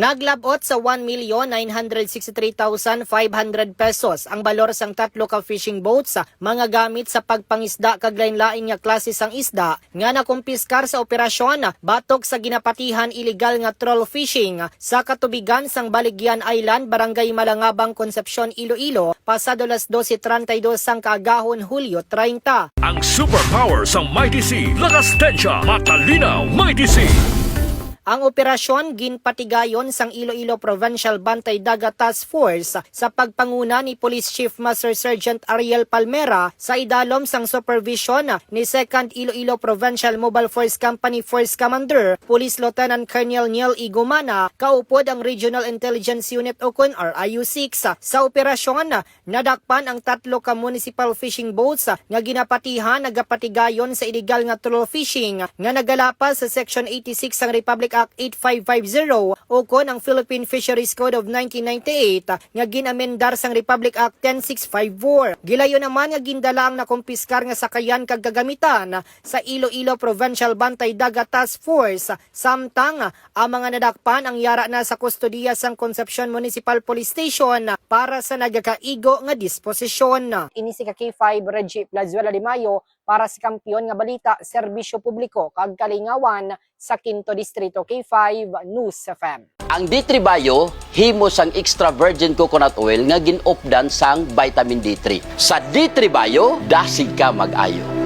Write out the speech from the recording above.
Naglabot sa 1,963,500 pesos ang balor sang tatlo ka fishing boats, mga gamit sa pagpangisda kag lain-lain nga klase sang isda nga nakumpiskar sa operasyon batok sa ginapatihan illegal nga troll fishing sa katubigan sang Baligyan Island, Barangay Malangabang, Concepcion, Iloilo, pasado las 12:32 sang kaagahon Hulyo 30. Ang superpower sa Mighty Sea, lakas tensya, matalinaw, Mighty Sea. Ang operasyon ginpatigayon sang Iloilo Provincial Bantay Dagat Task Force sa pagpanguna ni Police Chief Master Sergeant Ariel Palmera sa idalom sang supervision ni 2nd Iloilo Provincial Mobile Force Company Force Commander Police Lieutenant Colonel Niel Igumana, kaupod ang Regional Intelligence Unit o RIU-6. Sa operasyon, nadakpan ang tatlo ka municipal fishing boats nga ginapatihan nagapatigayon sa illegal nga troll fishing nga nagalapas sa Section 86 sang Republic Act 8550 o kon ang Philippine Fisheries Code of 1998 nga ginamendar sang Republic Act 10654. Gilayo naman nga gindala ang nakumpiskar nga sakayan kag gagamitan sa Iloilo Provincial Bantay Dagat Task Force, samtang ang mga nadakpan ang yara na sa kustodiya sang Concepcion Municipal Police Station para sa nagakaigo nga disposisyon. Ini si K5 Reggie Plazuela de Mayo para sa Kampiyon nga Balita, Serbisyo Publiko kag Kalingawan sa 5th Distrito. K5 News FM. Ang D3 Bio himo sang extra virgin coconut oil nga gin-opdan sang vitamin D3. Sa D3 Bio, dasig ka mag-ayo.